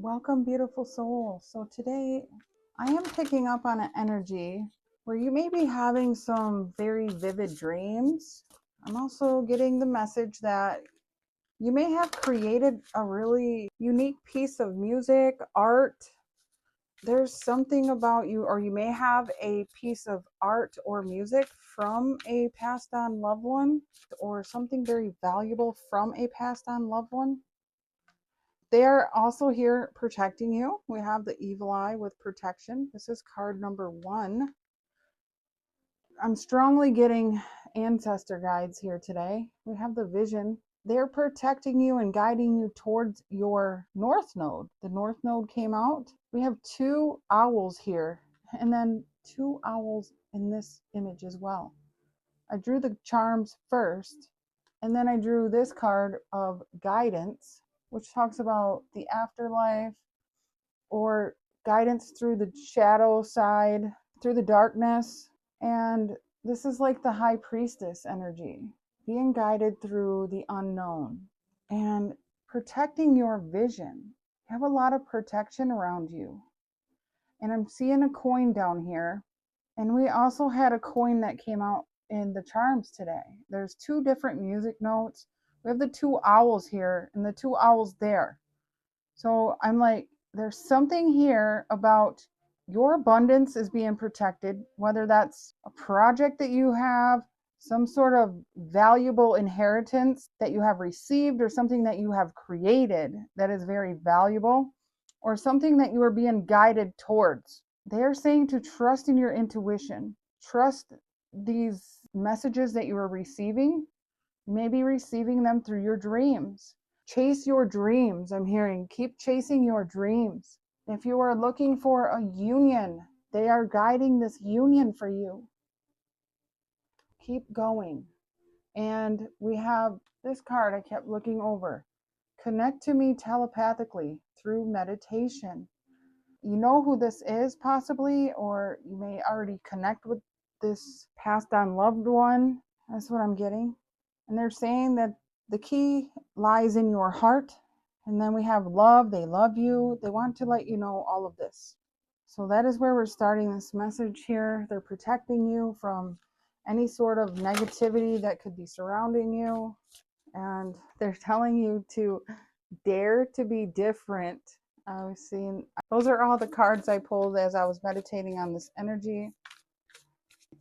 Welcome, beautiful soul. So today I am picking up on an energy where you may be having some very vivid dreams. I'm also getting the message that you may have created a really unique piece of music, art. There's something about you, or you may have a piece of art or music from a passed on loved one, or something very valuable from a passed on loved one. They are also here protecting you. We have the evil eye with protection. This is card number 1. I'm strongly getting ancestor guides here today. We have the vision. They're protecting you and guiding you towards your north node. The north node came out. We have 2 owls here, and then 2 owls in this image as well. I drew the charms first, and then I drew this card of guidance, which talks about the afterlife or guidance through the shadow side, through the darkness. And this is like the high priestess energy, being guided through the unknown and protecting your vision. You have a lot of protection around you. And I'm seeing a coin down here. And we also had a coin that came out in the charms today. There's 2 different music notes. We have the 2 owls here and the 2 owls there. So I'm like, there's something here about your abundance is being protected, whether that's a project that you have, some sort of valuable inheritance that you have received, or something that you have created that is very valuable, or something that you are being guided towards. They're saying to trust in your intuition, trust these messages that you are receiving, maybe receiving them through your dreams. Chase your dreams. I'm hearing keep chasing your dreams. If you are looking for a union, they are guiding this union for you. Keep going. And we have this card I kept looking over. Connect to me telepathically through meditation. You know who this is possibly, or you may already connect with this passed on loved one. That's what I'm getting. And they're saying that the key lies in your heart. And then we have love. They love you. They want to let you know all of this. So that is where we're starting this message here. They're protecting you from any sort of negativity that could be surrounding you. And they're telling you to dare to be different. I was seeing, those are all the cards I pulled as I was meditating on this energy.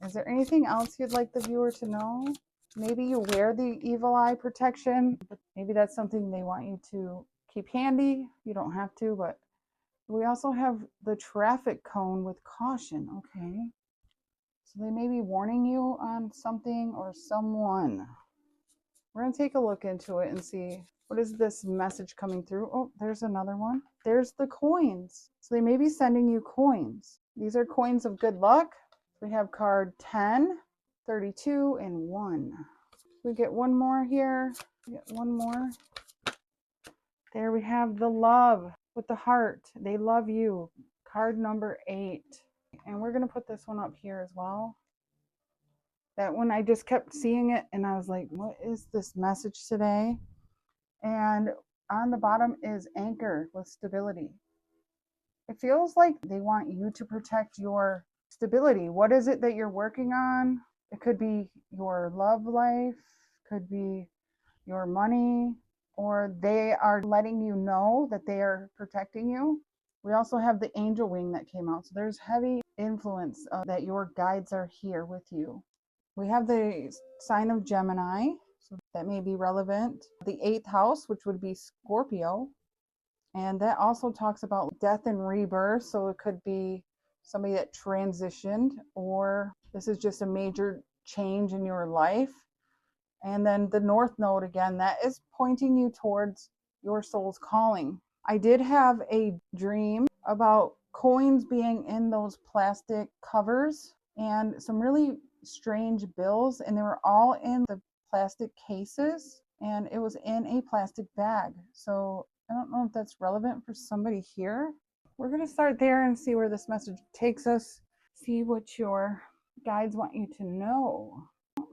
Is there anything else you'd like the viewer to know? Maybe you wear the evil eye protection, but maybe that's something they want you to keep handy. You don't have to, but we also have the traffic cone with caution. Okay. So they may be warning you on something or someone. We're going to take a look into it and see what is this message coming through. Oh, there's another one. There's the coins. So they may be sending you coins. These are coins of good luck. We have card 10, 32, and 1. We get one more here. We get one more. There we have the love with the heart. They love you. Card number 8. And we're going to put this one up here as well. That one, I just kept seeing it and I was like, what is this message today? And on the bottom is anchor with stability. It feels like they want you to protect your stability. What is it that you're working on? It could be your love life, could be your money, or they are letting you know that they are protecting you. We also have the angel wing that came out. So there's heavy influence that your guides are here with you. We have the sign of Gemini, so that may be relevant. The 8th house, which would be Scorpio. And that also talks about death and rebirth. So it could be somebody that transitioned, or this is just a major change in your life. And then the North Node, again, that is pointing you towards your soul's calling. I did have a dream about coins being in those plastic covers and some really strange bills, and they were all in the plastic cases, and it was in a plastic bag. So I don't know if that's relevant for somebody here. We're going to start there and see where this message takes us, see what your guides want you to know.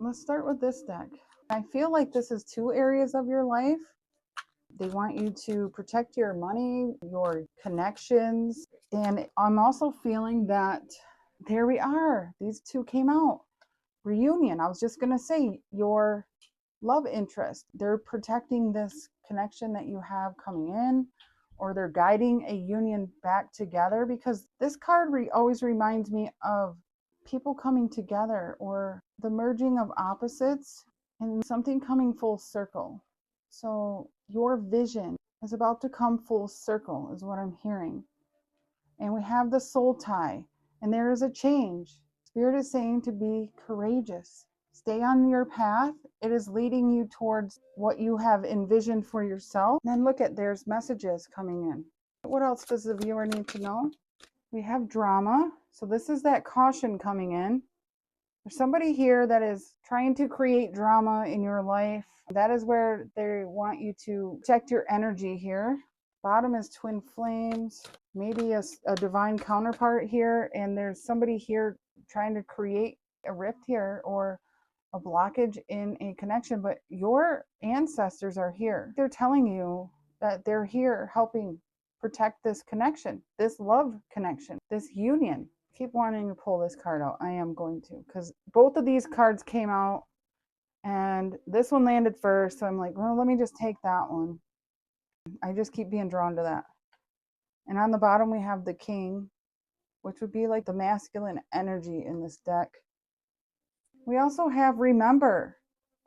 Let's start with this deck. I feel like this is 2 areas of your life. They want you to protect your money, your connections. And I'm also feeling that there we are. These two came out. Reunion. I was just going to say your love interest. They're protecting this connection that you have coming in, or they're guiding a union back together, because this card always reminds me of people coming together or the merging of opposites and something coming full circle. So your vision is about to come full circle, is what I'm hearing. And we have the soul tie, and there is a change. Spirit is saying to be courageous. Stay on your path. It is leading you towards what you have envisioned for yourself. And then look at, there's messages coming in. What else does the viewer need to know? We have drama. So this is that caution coming in. There's somebody here that is trying to create drama in your life. That is where they want you to protect your energy here. Bottom is twin flames, maybe a divine counterpart here, and there's somebody here trying to create a rift here or a blockage in a connection, but your ancestors are here. They're telling you that they're here helping protect this connection, this love connection, this union. Keep wanting to pull this card out. I am going to, because both of these cards came out and this one landed first, so I'm like, well, let me just take that one. I just keep being drawn to that. And on the bottom we have the king, which would be like the masculine energy in this deck. We also have remember,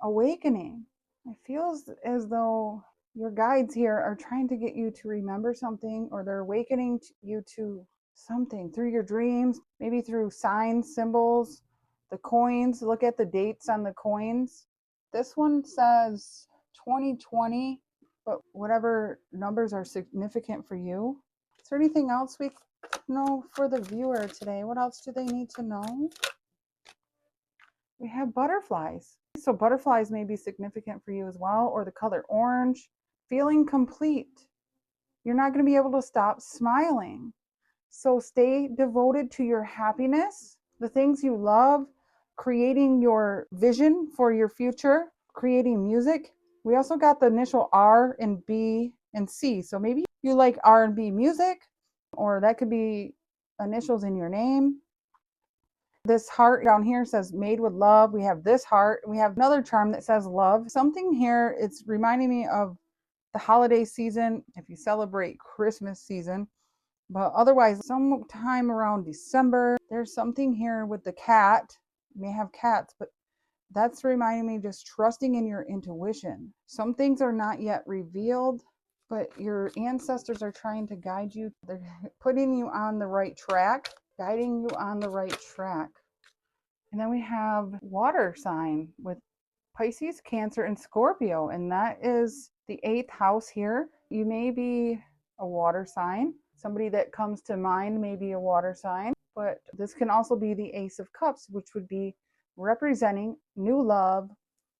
awakening. It feels as though your guides here are trying to get you to remember something, or they're awakening you to something through your dreams, maybe through signs, symbols, the coins. Look at the dates on the coins. This one says 2020, but whatever numbers are significant for you. Is there anything else we know for the viewer today? What else do they need to know? We have butterflies. So butterflies may be significant for you as well, or the color orange. Feeling complete. You're not going to be able to stop smiling. So stay devoted to your happiness, the things you love, creating your vision for your future, creating music. We also got the initial R and B and C. So maybe you like R&B music, or that could be initials in your name. This heart down here says made with love. We have this heart. We have another charm that says love. Something here, it's reminding me of the holiday season, if you celebrate Christmas season. But otherwise, sometime around December, there's something here with the cat. You may have cats, but that's reminding me just trusting in your intuition. Some things are not yet revealed, but your ancestors are trying to guide you. They're putting you on the right track, guiding you on the right track. And then we have water sign with Pisces, Cancer, and Scorpio, and that is the 8th house here. You may be a water sign. Somebody that comes to mind may be a water sign, but this can also be the Ace of Cups, which would be representing new love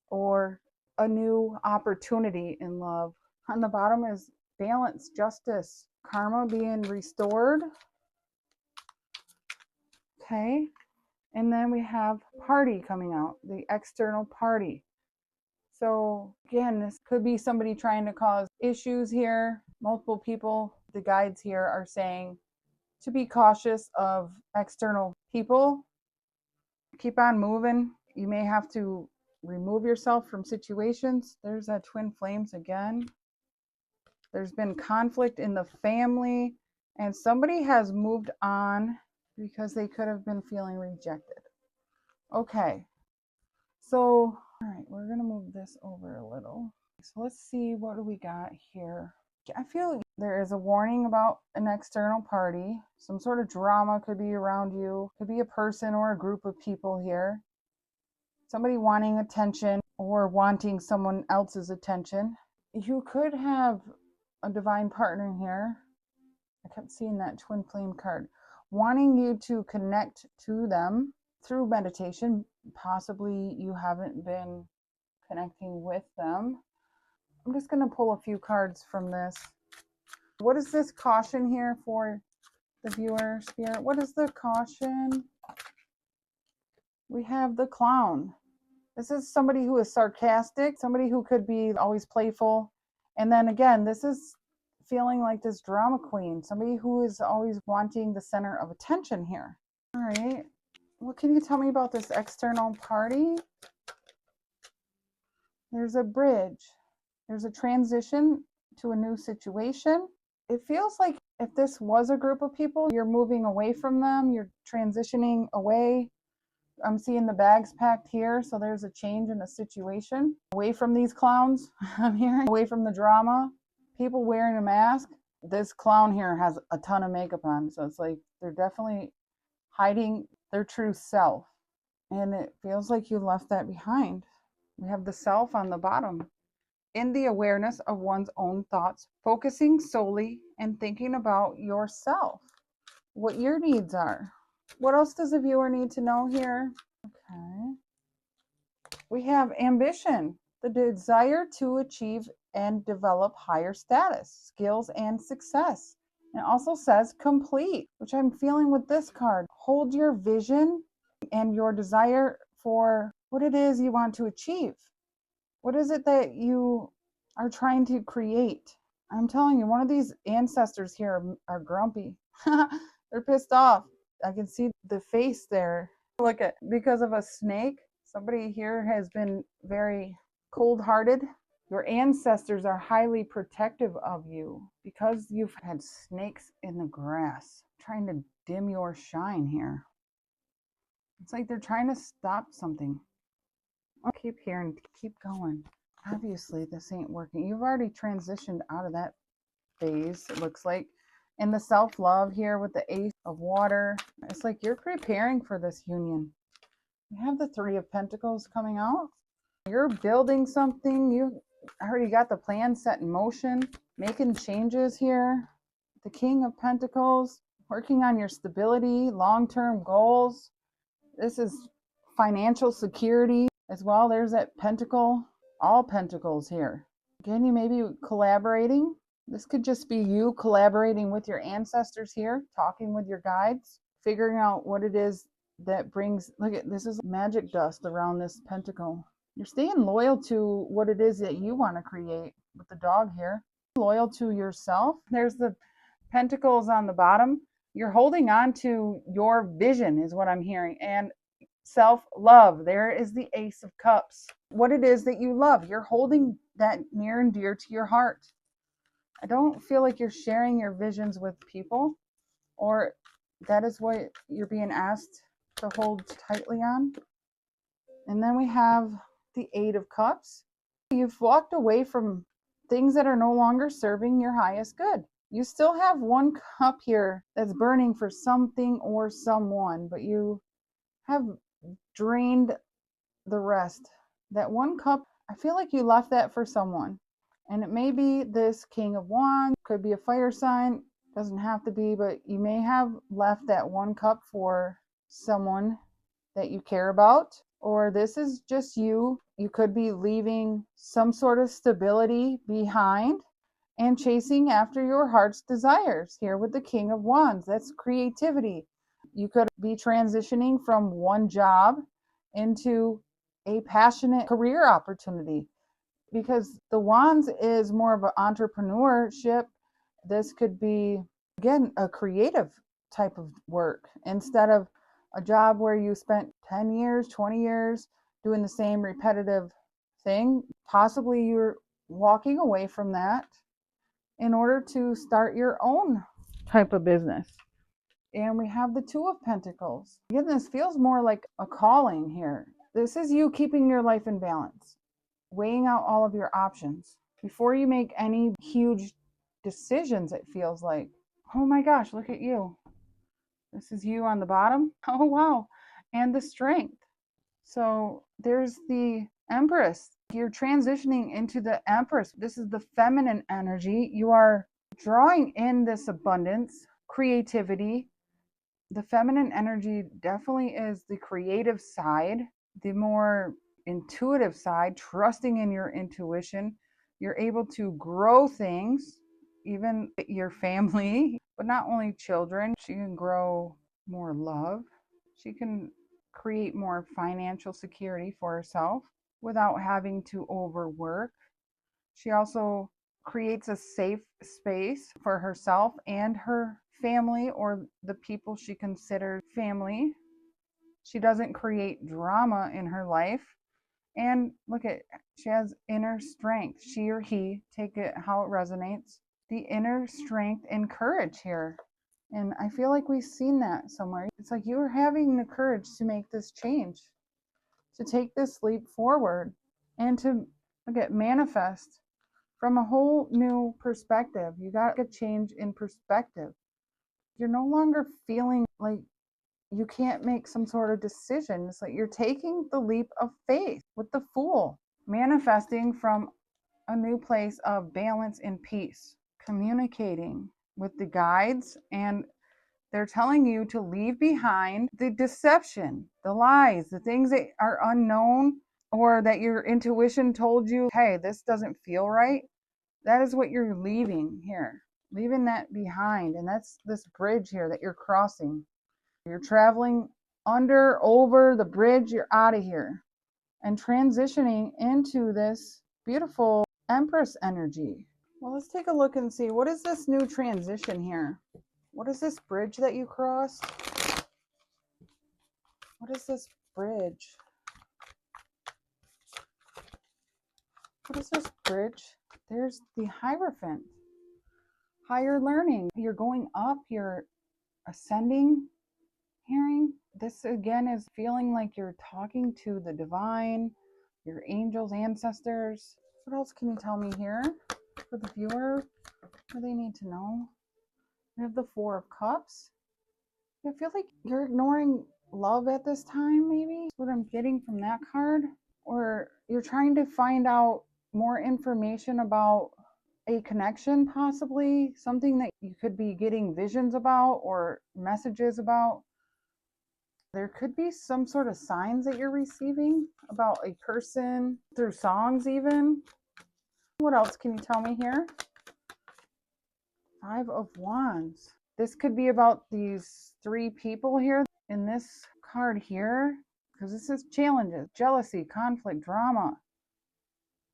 or a new opportunity in love. On the bottom is balance, justice, karma being restored. Okay. And then we have party coming out, the external party. So again, this could be somebody trying to cause issues here. Multiple people, the guides here are saying to be cautious of external people. Keep on moving. You may have to remove yourself from situations. There's that twin flames again. There's been conflict in the family, and somebody has moved on because they could have been feeling rejected. Okay. So, all right, we're going to move this over a little. So let's see, what do we got here? I feel there is a warning about an external party. Some sort of drama could be around you. Could be a person or a group of people here. Somebody wanting attention or wanting someone else's attention. You could have a divine partner here. I kept seeing that twin flame card. Wanting you to connect to them through meditation. Possibly you haven't been connecting with them. I'm just going to pull a few cards from this. What is this caution here for the viewer, Spirit? What is the caution? We have the clown. This is somebody who is sarcastic, somebody who could be always playful And then again, this is feeling like this drama queen, somebody who is always wanting the center of attention here. All right. What can you tell me about this external party? There's a bridge. There's a transition to a new situation. It feels like if this was a group of people, you're moving away from them, you're transitioning away. I'm seeing the bags packed here, so there's a change in the situation. Away from these clowns, I'm hearing, away from the drama. People wearing a mask. This clown here has a ton of makeup on, so it's like they're definitely hiding their true self. And it feels like you left that behind. We have the self on the bottom. In the awareness of one's own thoughts, focusing solely and thinking about yourself, what your needs are. What else does a viewer need to know here? Okay. We have ambition, the desire to achieve and develop higher status, skills, and success. It also says complete, which I'm feeling with this card. Hold your vision and your desire for what it is you want to achieve. What is it that you are trying to create? I'm telling you, one of these ancestors here are grumpy. They're pissed off. I can see the face there. Look at, because of a snake, somebody here has been very cold-hearted. Your ancestors are highly protective of you because you've had snakes in the grass trying to dim your shine here. It's like they're trying to stop something. I'll keep hearing, keep going. Obviously, this ain't working. You've already transitioned out of that phase, it looks like. And the self-love here with the Ace of Water, it's like you're preparing for this union. You have the Three of Pentacles coming out. You're building something. You already got the plan set in motion, making changes here. The King of Pentacles, working on your stability, long-term goals. This is financial security as well. There's that pentacle, all pentacles here. Again, you may be collaborating. This could just be you collaborating with your ancestors here, talking with your guides, figuring out what it is that brings, look at, this is magic dust around this pentacle. You're staying loyal to what it is that you want to create with the dog here. Loyal to yourself. There's the pentacles on the bottom. You're holding on to your vision is what I'm hearing. And self-love. There is the Ace of Cups. What it is that you love. You're holding that near and dear to your heart. I don't feel like you're sharing your visions with people, or that is what you're being asked to hold tightly on. And then we have the Eight of Cups. You've walked away from things that are no longer serving your highest good. You still have one cup here that's burning for something or someone, but you have drained the rest. That one cup, I feel like you left that for someone. And it may be this King of Wands, could be a fire sign, doesn't have to be, but you may have left that one cup for someone that you care about. Or this is just you. You could be leaving some sort of stability behind and chasing after your heart's desires here with the King of Wands. That's creativity. You could be transitioning from one job into a passionate career opportunity, because the Wands is more of an entrepreneurship. This could be, again, a creative type of work instead of a job where you spent 10 years, 20 years doing the same repetitive thing. Possibly you're walking away from that in order to start your own type of business. And we have the Two of Pentacles. Again, this feels more like a calling here. This is you keeping your life in balance, weighing out all of your options before you make any huge decisions, it feels like. Oh my gosh, look at you. This is you on the bottom. Oh wow. And the Strength. So there's the Empress. You're transitioning into the Empress. This is the feminine energy. You are drawing in this abundance, creativity. The feminine energy definitely is the creative side, the more intuitive side, trusting in your intuition. You're able to grow things, even your family, but not only children. She can grow more love. She can create more financial security for herself without having to overwork. She also creates a safe space for herself and her family, or the people she considers family. She doesn't create drama in her life. And look at, she has inner strength. She or he, take it how it resonates. The inner strength and courage here. And I feel like we've seen that somewhere. It's like you are having the courage to make this change, to take this leap forward, and to look at manifest from a whole new perspective. You got a change in perspective. You're no longer feeling like you can't make some sort of decision. It's like you're taking the leap of faith with the Fool, manifesting from a new place of balance and peace, communicating with the guides, and they're telling you to leave behind the deception, the lies, the things that are unknown, or that your intuition told you, hey, this doesn't feel right. That is what you're leaving here, leaving that behind. And that's this bridge here that you're crossing. You're traveling under, over the bridge, you're out of here and transitioning into this beautiful Empress energy. Well, let's take a look and see, what is this new transition here? What is this bridge that you crossed? What is this bridge? What is this bridge? There's the Hierophant. Higher learning. You're going up, you're ascending, hearing. This again is feeling like you're talking to the divine, your angels, ancestors. What else can you tell me here for the viewer? What do they need to know? We have the Four of Cups. I feel like you're ignoring love at this time, maybe. That's what I'm getting from that card. Or you're trying to find out more information about a connection, possibly something that you could be getting visions about or messages about. There could be some sort of signs that you're receiving about a person through songs even. What else can you tell me here? Five of Wands. This could be about these three people here in this card here, because this is challenges, jealousy, conflict, drama.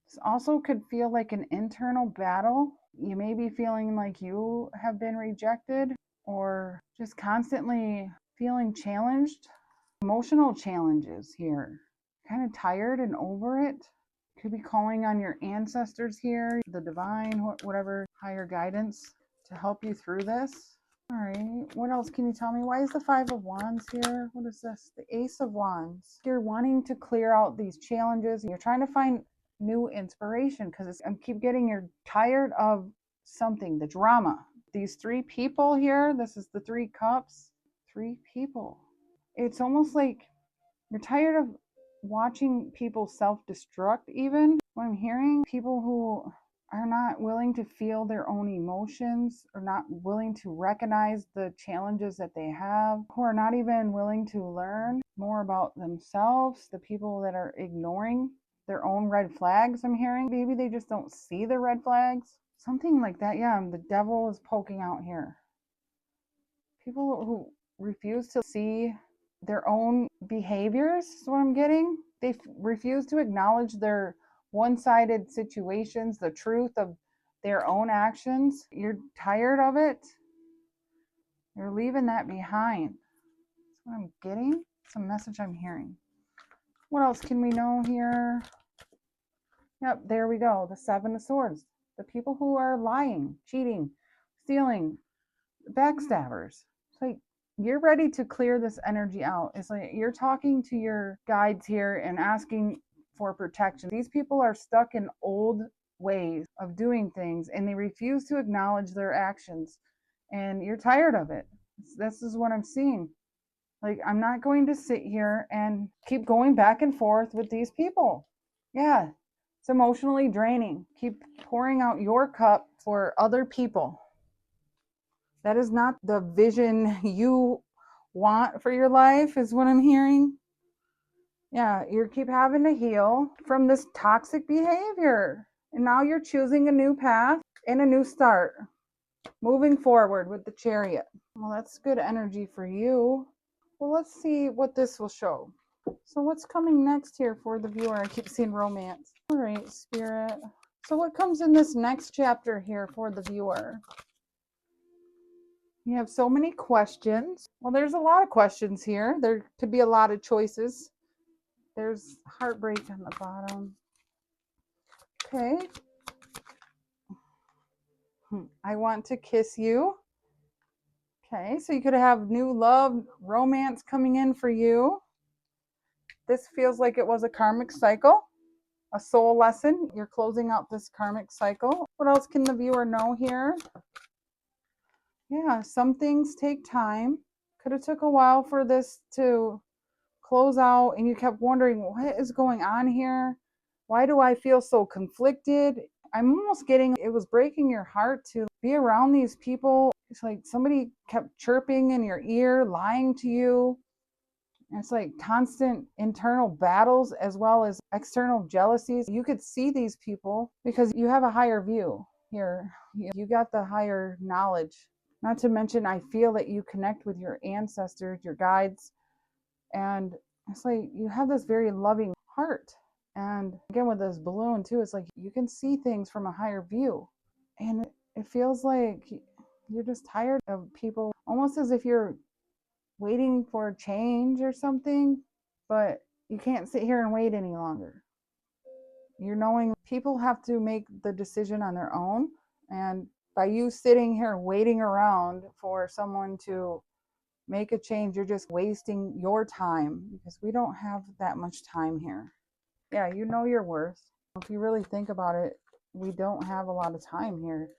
This also could feel like an internal battle. You may be feeling like you have been rejected, or just constantly feeling challenged. Emotional challenges here. Kind of tired and over it. Could be calling on your ancestors here, the divine, whatever higher guidance to help you through this. All right, what else can you tell me? Why is the Five of Wands here? What is this? The Ace of Wands. You're wanting to clear out these challenges. You're trying to find new inspiration, because I keep getting you're tired of something, the drama. These three people here, this is the Three Cups. Three people. It's almost like you're tired of watching people self-destruct even. What I'm hearing, people who are not willing to feel their own emotions, or not willing to recognize the challenges that they have, who are not even willing to learn more about themselves, the people that are ignoring their own red flags. I'm hearing maybe they just don't see the red flags, something like that. Yeah, the devil is poking out here. People who refuse to see their own behaviors is what I'm getting. They refuse to acknowledge their one-sided situations, the truth of their own actions. You're tired of it. You're leaving that behind. That's what I'm getting. It's a message I'm hearing. What else can we know here? Yep, there we go. The Seven of Swords. The people who are lying, cheating, stealing, backstabbers. It's like you're ready to clear this energy out. It's like you're talking to your guides here and asking for protection. These people are stuck in old ways of doing things, and they refuse to acknowledge their actions, and you're tired of it. This is what I'm seeing. Like, I'm not going to sit here and keep going back and forth with these people. Yeah, it's emotionally draining. Keep pouring out your cup for other people. That is not the vision you want for your life, is what I'm hearing. Yeah, you keep having to heal from this toxic behavior. And now you're choosing a new path and a new start. Moving forward with the Chariot. Well, that's good energy for you. Well, let's see what this will show. So what's coming next here for the viewer? I keep seeing romance. All right, Spirit. So what comes in this next chapter here for the viewer? You have so many questions. Well, there's a lot of questions here. There could be a lot of choices. There's heartbreak on the bottom. Okay. I want to kiss you. Okay, so you could have new love, romance coming in for you. This feels like it was a karmic cycle, a soul lesson. You're closing out this karmic cycle. What else can the viewer know here? Yeah, some things take time. Could have took a while for this to close out and you kept wondering what is going on here? Why do I feel so conflicted? I'm almost getting it was breaking your heart to be around these people. It's like somebody kept chirping in your ear, lying to you. It's like constant internal battles as well as external jealousies. You could see these people because you have a higher view here. You got the higher knowledge. Not to mention, I feel that you connect with your ancestors, your guides, and it's like you have this very loving heart. And again, with this balloon too, it's like you can see things from a higher view. And it feels like you're just tired of people, almost as if you're waiting for a change or something, but you can't sit here and wait any longer. You're knowing people have to make the decision on their own. And by you sitting here waiting around for someone to make a change, you're just wasting your time because we don't have that much time here. Yeah, you know your worth. If you really think about it, we don't have a lot of time here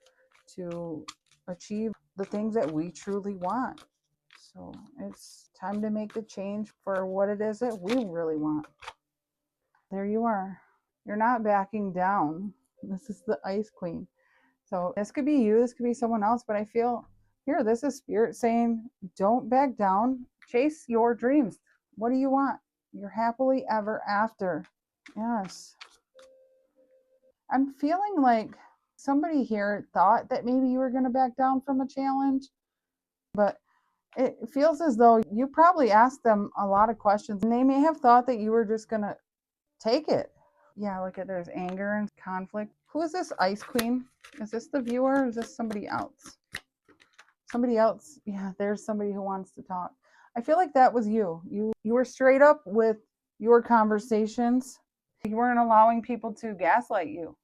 to achieve the things that we truly want. So it's time to make the change for what it is that we really want. There you are. You're not backing down. This is the Ice Queen. So this could be you, this could be someone else, but I feel here, this is spirit saying, don't back down, chase your dreams. What do you want? You're happily ever after. Yes. I'm feeling like somebody here thought that maybe you were going to back down from a challenge, but it feels as though you probably asked them a lot of questions and they may have thought that you were just going to take it. Yeah, look at there's anger and conflict. Who is this Ice Queen? Is this the viewer or is this somebody else? Somebody else. Yeah, there's somebody who wants to talk. I feel like that was you. You were straight up with your conversations. You weren't allowing people to gaslight you,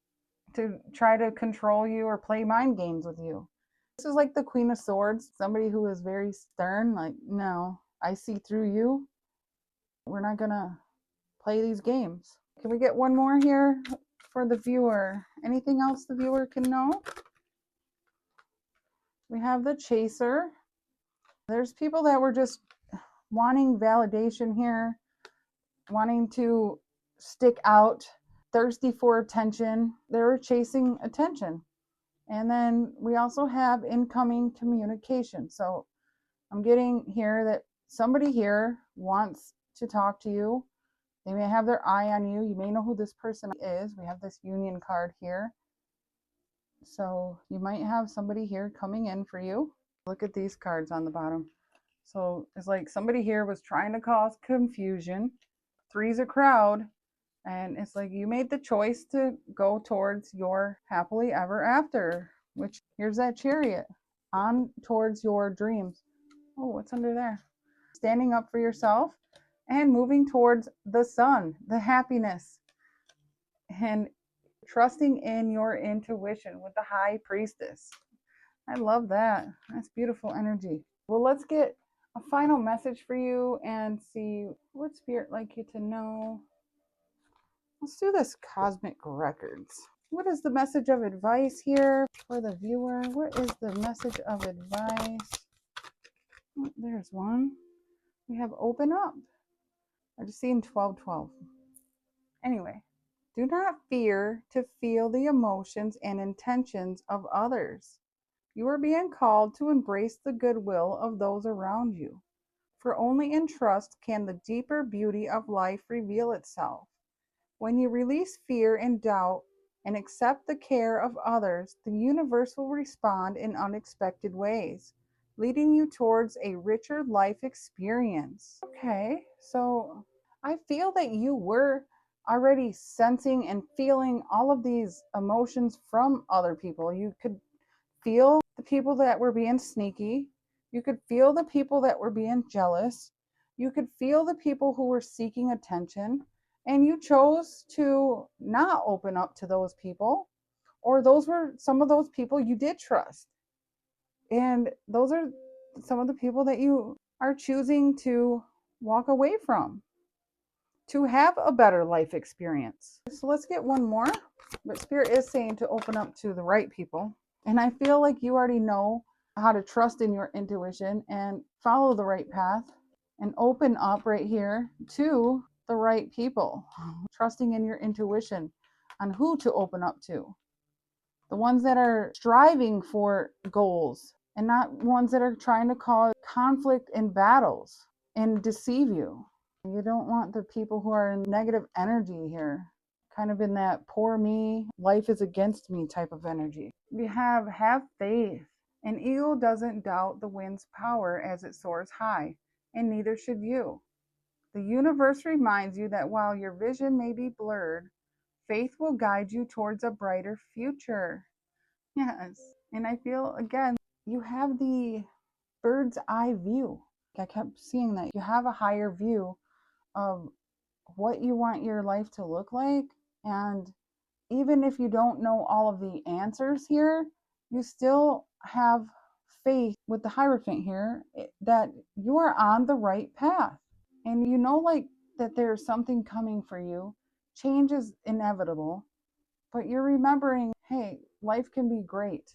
to try to control you or play mind games with you. This is like the Queen of Swords, somebody who is very stern, like, no, I see through you. We're not going to play these games. Can we get one more here for the viewer? Anything else the viewer can know? We have the Chaser. There's people that were just wanting validation here, wanting to stick out, thirsty for attention. They were chasing attention. And then we also have incoming communication. So I'm getting here that somebody here wants to talk to you. They may have their eye on you. You may know who this person is. We have this union card here. So you might have somebody here coming in for you. Look at these cards on the bottom. So it's like somebody here was trying to cause confusion. Three's a crowd. And it's like you made the choice to go towards your happily ever after, which here's that Chariot on towards your dreams. Oh, what's under there? Standing up for yourself and moving towards the sun, the happiness, and trusting in your intuition with the High Priestess. I love that. That's beautiful energy. Well, let's get a final message for you and see what Spirit like you to know. Let's do this Cosmic Records. What is the message of advice here for the viewer? What is the message of advice? Oh, there's one. We have open up. I just seen 1212. Anyway, do not fear to feel the emotions and intentions of others. You are being called to embrace the goodwill of those around you. For only in trust can the deeper beauty of life reveal itself. When you release fear and doubt and accept the care of others, the universe will respond in unexpected ways, leading you towards a richer life experience. Okay, so I feel that you were already sensing and feeling all of these emotions from other people. You could feel the people that were being sneaky. You could feel the people that were being jealous. You could feel the people who were seeking attention. And you chose to not open up to those people, or those were some of those people you did trust. And those are some of the people that you are choosing to walk away from to have a better life experience. So let's get one more. But Spirit is saying to open up to the right people. And I feel like you already know how to trust in your intuition and follow the right path and open up right here to the right people. Trusting in your intuition on who to open up to. The ones that are striving for goals and not ones that are trying to cause conflict and battles and deceive you. You don't want the people who are in negative energy here, kind of in that poor me, life is against me type of energy. You have faith. An eagle doesn't doubt the wind's power as it soars high, and neither should you. The universe reminds you that while your vision may be blurred, faith will guide you towards a brighter future. Yes. And I feel, again, you have the bird's eye view. I kept seeing that. You have a higher view of what you want your life to look like. And even if you don't know all of the answers here, you still have faith with the Hierophant here that you are on the right path. And you know, like, that there's something coming for you. Change is inevitable, but you're remembering, hey, life can be great.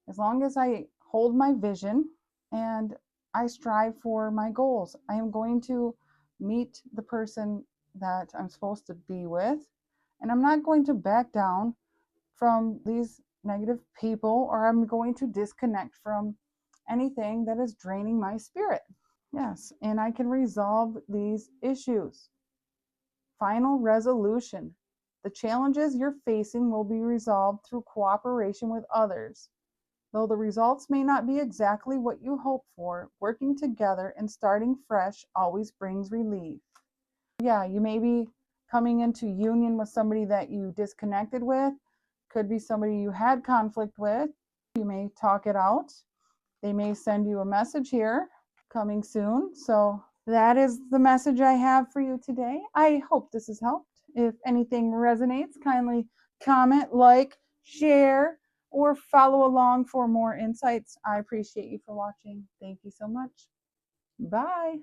As long as I hold my vision and I strive for my goals, I am going to meet the person that I'm supposed to be with. And I'm not going to back down from these negative people, or I'm going to disconnect from anything that is draining my spirit. Yes, and I can resolve these issues. Final resolution. The challenges you're facing will be resolved through cooperation with others. Though the results may not be exactly what you hope for, working together and starting fresh always brings relief. Yeah, you may be coming into union with somebody that you disconnected with. Could be somebody you had conflict with. You may talk it out. They may send you a message here coming soon. So that is the message I have for you today. I hope this has helped. If anything resonates, kindly comment, like, share, or follow along for more insights. I appreciate you for watching. Thank you so much. Bye.